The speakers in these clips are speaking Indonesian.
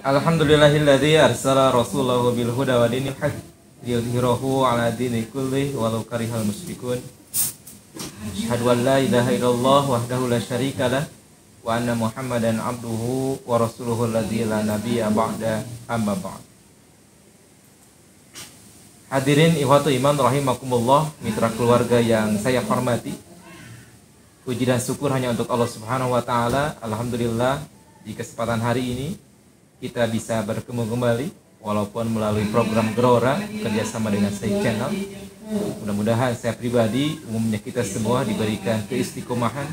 Alhamdulillahilladzi arsala rasulahu bil huda wa dinil haq liyudhhirahu 'ala dini kullihi walau karihal musyrikun. Asyhadu an la ilaha illallah wahdahu la syarikalah wa anna Muhammadan abduhu wa rasuluhu alladzi la nabiyya ba'da amma ba'd. Hadirin ikhwatu iman rahimakumullah, mitra keluarga yang saya hormati. Puji dan syukur hanya untuk Allah Subhanahu wa taala. Alhamdulillah di kesempatan hari ini kita bisa bertemu kembali walaupun melalui program Gerora kerjasama dengan Say Channel. Mudah-mudahan saya pribadi, umumnya kita semua diberikan keistiqomahan,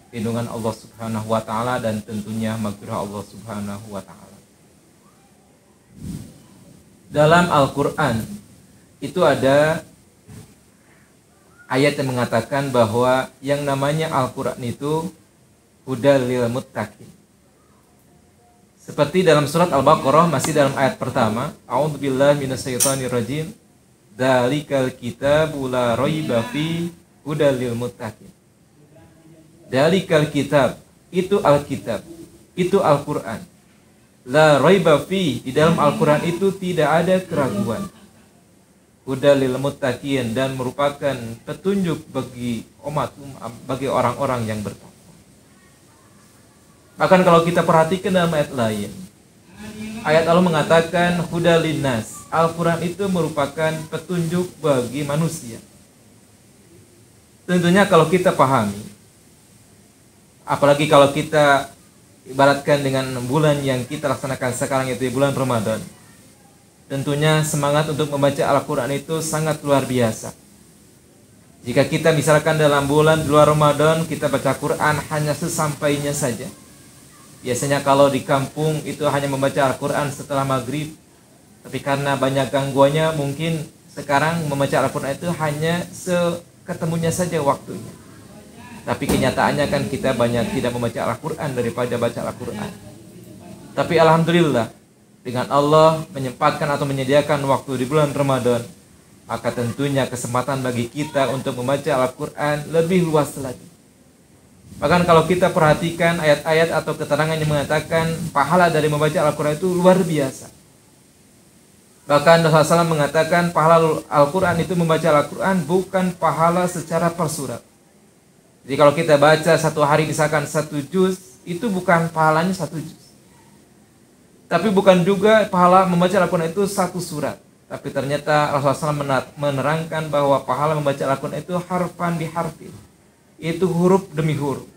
lindungan Allah Subhanahu wa taala dan tentunya maghfirah Allah Subhanahu wa taala. Dalam Al-Qur'an itu ada ayat yang mengatakan bahwa yang namanya Al-Qur'an itu hudal lil muttaqin. Seperti dalam surat Al-Baqarah, masih dalam ayat pertama, a'udzubillahi minasyaitonirrajim, dzalikal kitabu la raiba fi hudal lil muttaqin. Dzalikal kitab, itu Alkitab, itu Al-Qur'an. La raiba fi, di dalam Al-Qur'an itu tidak ada keraguan. Hudal lil muttaqin, dan merupakan petunjuk bagi bagi orang-orang yang bertakwa. Bahkan kalau kita perhatikan dalam ayat lain, ayat Allah mengatakan hudal linnas. Al-Quran itu merupakan petunjuk bagi manusia. Tentunya kalau kita pahami, apalagi kalau kita ibaratkan dengan bulan yang kita laksanakan sekarang, itu bulan Ramadan, tentunya semangat untuk membaca Al-Quran itu sangat luar biasa. Jika kita misalkan dalam bulan luar Ramadan kita baca Quran hanya sesampainya saja. Biasanya kalau di kampung itu hanya membaca Al-Quran setelah maghrib. Tapi karena banyak gangguannya, mungkin sekarang membaca Al-Quran itu hanya seketemunya saja waktunya. Tapi kenyataannya kan kita banyak tidak membaca Al-Quran daripada baca Al-Quran. Tapi Alhamdulillah, dengan Allah menyempatkan atau menyediakan waktu di bulan Ramadan, maka tentunya kesempatan bagi kita untuk membaca Al-Quran lebih luas lagi. Bahkan kalau kita perhatikan ayat-ayat atau keterangan yang mengatakan pahala dari membaca Al-Quran itu luar biasa. Bahkan Rasulullah SAW mengatakan pahala Al-Quran itu membaca Al-Quran bukan pahala secara per surat. Jadi kalau kita baca satu hari misalkan 1 juz, itu bukan pahalanya 1 juz. Tapi bukan juga pahala membaca Al-Quran itu 1 surat. Tapi ternyata Rasulullah SAW menerangkan bahwa pahala membaca Al-Quran itu harfan biharfin. Itu huruf demi huruf.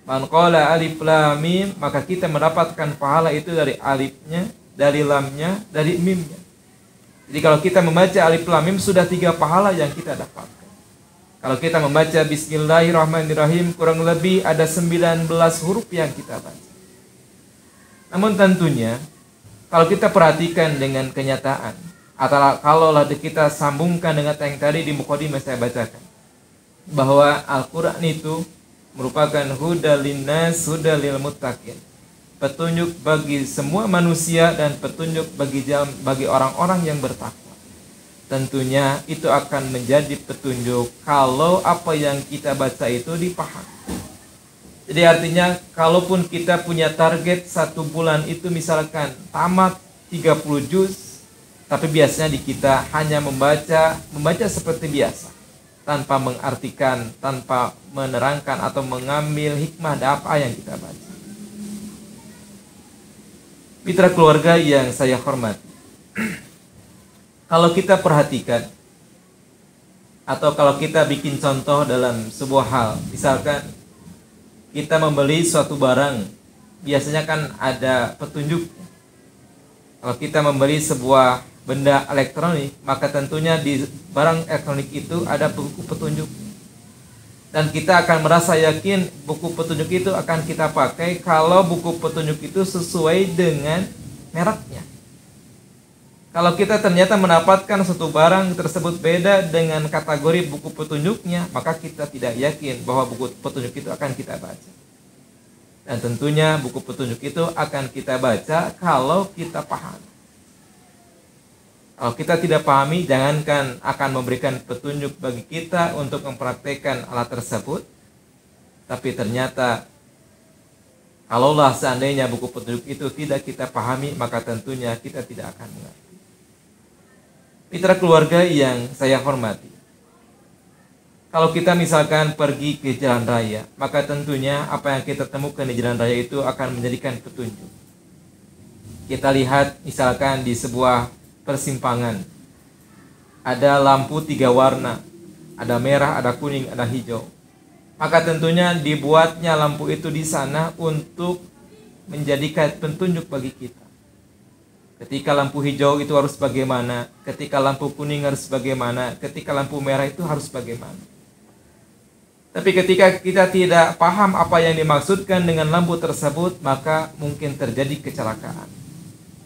Man qala alif lam mim, maka kita mendapatkan pahala itu dari alifnya, dari lamnya, dari mimnya. Jadi kalau kita membaca alif lam mim sudah 3 pahala yang kita dapatkan. Kalau kita membaca bismillahirrahmanirrahim kurang lebih ada 19 huruf yang kita baca. Namun tentunya kalau kita perhatikan dengan kenyataan, atau kalau kita sambungkan dengan yang tadi di mukadimah saya bacakan, bahwa Al-Quran itu merupakan hudal linnas, hudal lil muttaqin, petunjuk bagi semua manusia dan petunjuk bagi orang-orang yang bertakwa. Tentunya itu akan menjadi petunjuk kalau apa yang kita baca itu dipahami. Jadi artinya kalaupun kita punya target 1 bulan itu misalkan tamat 30 juz, tapi biasanya di kita hanya membaca seperti biasa, tanpa mengartikan, tanpa menerangkan atau mengambil hikmah dari apa yang kita baca. Mitra keluarga yang saya hormati, kalau kita perhatikan atau kalau kita bikin contoh dalam sebuah hal, misalkan kita membeli suatu barang, biasanya kan ada petunjuk. Kalau kita membeli sebuah benda elektronik, maka tentunya di barang elektronik itu ada buku petunjuk. Dan kita akan merasa yakin buku petunjuk itu akan kita pakai kalau buku petunjuk itu sesuai dengan mereknya. Kalau kita ternyata mendapatkan satu barang tersebut beda dengan kategori buku petunjuknya, maka kita tidak yakin bahwa buku petunjuk itu akan kita baca. Dan tentunya buku petunjuk itu akan kita baca kalau kita paham. Kalau kita tidak pahami, jangankan akan memberikan petunjuk bagi kita untuk mempraktekkan alat tersebut, tapi ternyata Kalaulah seandainya buku petunjuk itu tidak kita pahami, maka tentunya kita tidak akan mengerti. Mitra keluarga yang saya hormati, kalau kita misalkan pergi ke jalan raya, maka tentunya apa yang kita temukan di jalan raya itu akan menjadikan petunjuk. Kita lihat misalkan di sebuah persimpangan, ada lampu 3 warna, ada merah, ada kuning, ada hijau. Maka tentunya dibuatnya lampu itu di sana untuk menjadikan petunjuk bagi kita. Ketika lampu hijau itu harus bagaimana, ketika lampu kuning harus bagaimana, ketika lampu merah itu harus bagaimana. Tapi ketika kita tidak paham apa yang dimaksudkan dengan lampu tersebut, maka mungkin terjadi kecelakaan.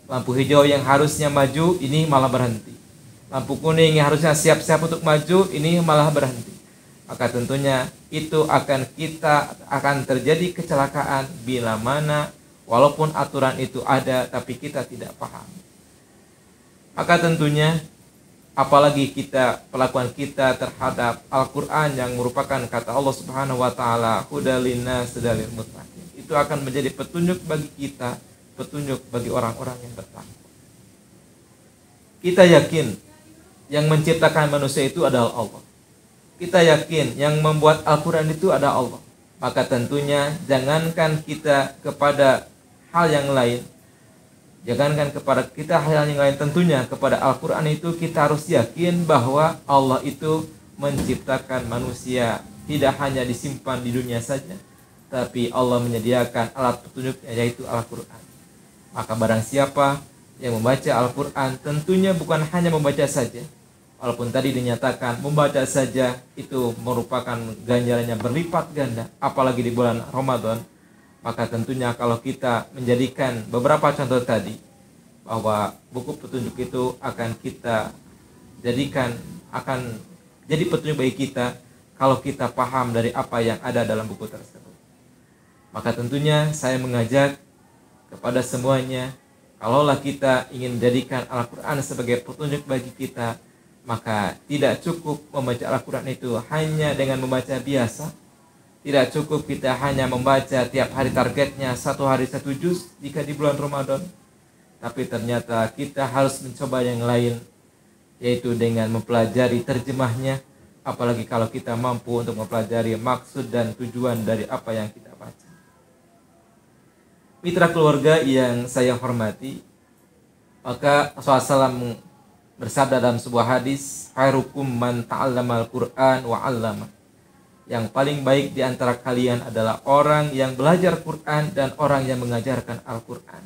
Lampu hijau yang harusnya maju, ini malah berhenti. Lampu kuning yang harusnya siap-siap untuk maju, ini malah berhenti. Maka tentunya itu akan terjadi kecelakaan bila mana walaupun aturan itu ada tapi kita tidak paham. Maka tentunya apalagi pelakuan kita terhadap Al-Qur'an yang merupakan kata Allah Subhanahu wa taala, hudal linnas dalil muttaqin. Itu akan menjadi petunjuk bagi kita, petunjuk bagi orang-orang yang bertakwa. Kita yakin yang menciptakan manusia itu adalah Allah. Kita yakin yang membuat Al-Quran itu ada Allah. Maka tentunya jangankan kita kepada hal yang lain, jangankan kepada kita hal yang lain, tentunya kepada Al-Quran itu kita harus yakin bahwa Allah itu menciptakan manusia tidak hanya disimpan di dunia saja, tapi Allah menyediakan alat petunjuknya, yaitu Al-Quran. Maka barang siapa yang membaca Al-Quran, tentunya bukan hanya membaca saja. Walaupun tadi dinyatakan membaca saja itu merupakan ganjarannya berlipat ganda, apalagi di bulan Ramadan. Maka tentunya kalau kita menjadikan beberapa contoh tadi, bahwa buku petunjuk itu akan kita jadikan, akan jadi petunjuk bagi kita kalau kita paham dari apa yang ada dalam buku tersebut. Maka tentunya saya mengajak kepada semuanya, kalaulah kita ingin menjadikan Al-Quran sebagai petunjuk bagi kita, maka tidak cukup membaca Al-Quran itu hanya dengan membaca biasa. Tidak cukup kita hanya membaca tiap hari, targetnya 1 hari 1 juz jika di bulan Ramadan. Tapi ternyata kita harus mencoba yang lain, yaitu dengan mempelajari terjemahnya. Apalagi kalau kita mampu untuk mempelajari maksud dan tujuan dari apa yang kita baca. Mitra keluarga yang saya hormati, maka Rasulullah SAW bersabda dalam sebuah hadis, khairukum man ta'allamal Qur'an wa 'allama. Yang paling baik di antara kalian adalah orang yang belajar Quran dan orang yang mengajarkan Al-Quran.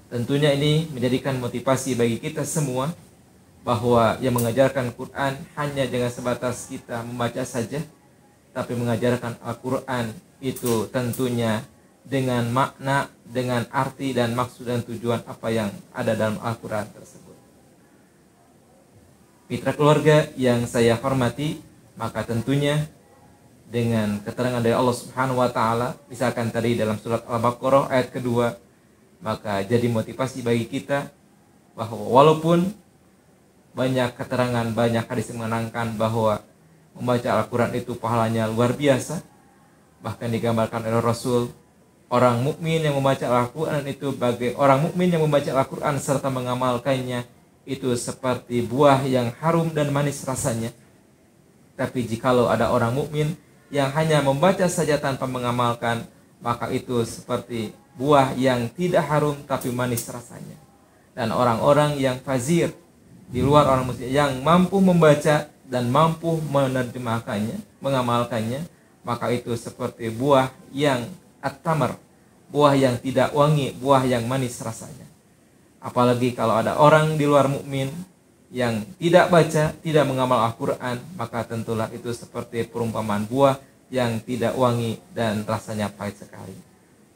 Tentunya ini menjadikan motivasi bagi kita semua, bahwa yang mengajarkan Quran hanya dengan sebatas kita membaca saja, tapi mengajarkan Al-Quran itu tentunya dengan makna, dengan arti dan maksud dan tujuan apa yang ada dalam Al-Quran tersebut. Mitra keluarga yang saya hormati, maka tentunya dengan keterangan dari Allah Subhanahu wa taala, misalkan tadi dalam surat Al-Baqarah ayat kedua, maka jadi motivasi bagi kita bahwa walaupun banyak keterangan, banyak hadis yang menerangkan bahwa membaca Al-Quran itu pahalanya luar biasa. Bahkan digambarkan oleh Rasul, orang mukmin yang membaca Al-Quran itu bagi orang mukmin yang membaca Al-Quran serta mengamalkannya itu seperti buah yang harum dan manis rasanya. Tapi jikalau ada orang mukmin yang hanya membaca saja tanpa mengamalkan, maka itu seperti buah yang tidak harum tapi manis rasanya. Dan orang-orang yang fazir di luar orang muslim yang mampu membaca dan mampu menerjemahkannya, mengamalkannya, maka itu seperti buah yang at-tamar, buah yang tidak wangi, buah yang manis rasanya. Apalagi kalau ada orang di luar mukmin yang tidak baca, tidak mengamal Al-Quran, maka tentulah itu seperti perumpamaan buah yang tidak wangi dan rasanya pahit sekali.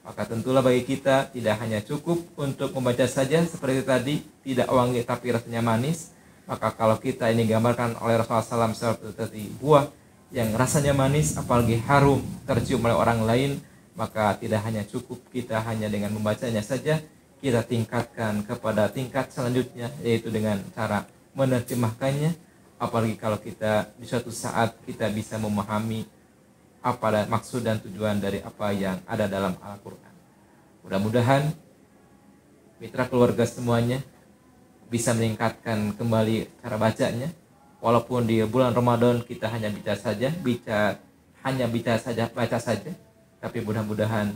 Maka tentulah bagi kita tidak hanya cukup untuk membaca saja seperti tadi, tidak wangi tapi rasanya manis. Maka kalau kita ini gambarkan oleh Rasulullah SAW seperti buah yang rasanya manis, apalagi harum, tercium oleh orang lain, maka tidak hanya cukup kita hanya dengan membacanya saja, kita tingkatkan kepada tingkat selanjutnya, yaitu dengan cara menerjemahkannya. Apalagi kalau kita di suatu saat kita bisa memahami apa maksud dan tujuan dari apa yang ada dalam Al-Quran. Mudah-mudahan mitra keluarga semuanya bisa meningkatkan kembali cara bacanya. Walaupun di bulan Ramadan kita hanya baca saja, tapi mudah-mudahan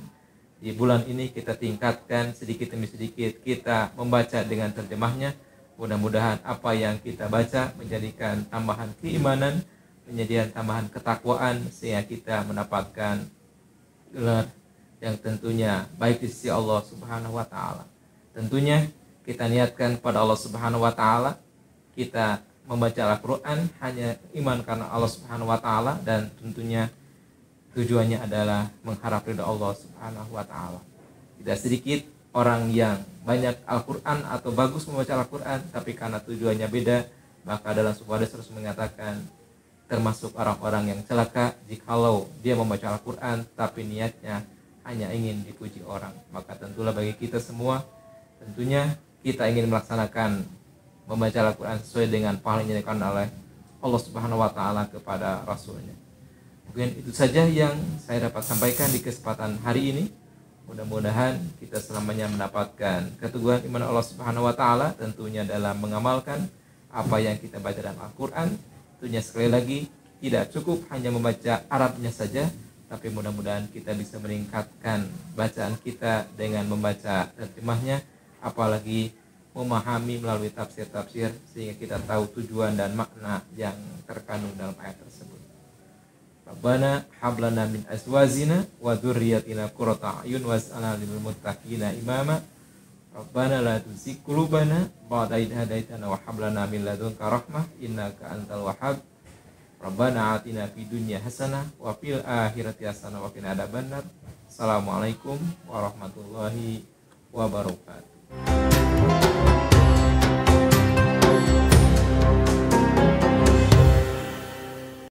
di bulan ini kita tingkatkan sedikit demi sedikit, kita membaca dengan terjemahnya. Mudah-mudahan apa yang kita baca menjadikan tambahan keimanan, menjadikan tambahan ketakwaan, sehingga kita mendapatkan gelar yang tentunya baik di sisi Allah Subhanahu wa taala. Tentunya kita niatkan kepada Allah Subhanahu wa taala, kita membaca Al-Qur'an hanya iman karena Allah Subhanahu wa taala, dan tentunya tujuannya adalah mengharap ridha Allah Subhanahu wa taala. Tidak sedikit orang yang banyak Al-Qur'an atau bagus membaca Al-Qur'an, tapi karena tujuannya beda, maka dalam sebuah hadis Rasul mengatakan termasuk orang-orang yang celaka jikalau dia membaca Al-Qur'an tapi niatnya hanya ingin dipuji orang. Maka tentulah bagi kita semua, tentunya kita ingin melaksanakan membaca Al-Qur'an sesuai dengan pahala yang diberikan oleh Allah Subhanahu wa taala kepada Rasulnya. Mungkin itu saja yang saya dapat sampaikan di kesempatan hari ini. Mudah-mudahan kita selamanya mendapatkan keteguhan iman Allah Subhanahu wa taala, tentunya dalam mengamalkan apa yang kita baca dalam Al-Qur'an. Tentunya sekali lagi tidak cukup hanya membaca Arabnya saja, tapi mudah-mudahan kita bisa meningkatkan bacaan kita dengan membaca terjemahnya, apalagi memahami melalui tafsir-tafsir, sehingga kita tahu tujuan dan makna yang terkandung dalam ayat tersebut. Rabbana hablana min azwajina wa dzurriyyatina qurrata a'yun waj'alna lil muttaqina imama. Rabbana la tuzigh qulubana ba'da idh hadaitana wa hab lana min ladunka rahmah innaka antal wahhab. Rabbana atina fid dunya hasanah wa fil akhirati hasanah wa qina adzabannar. Assalamualaikum warahmatullahi wabarakatuh.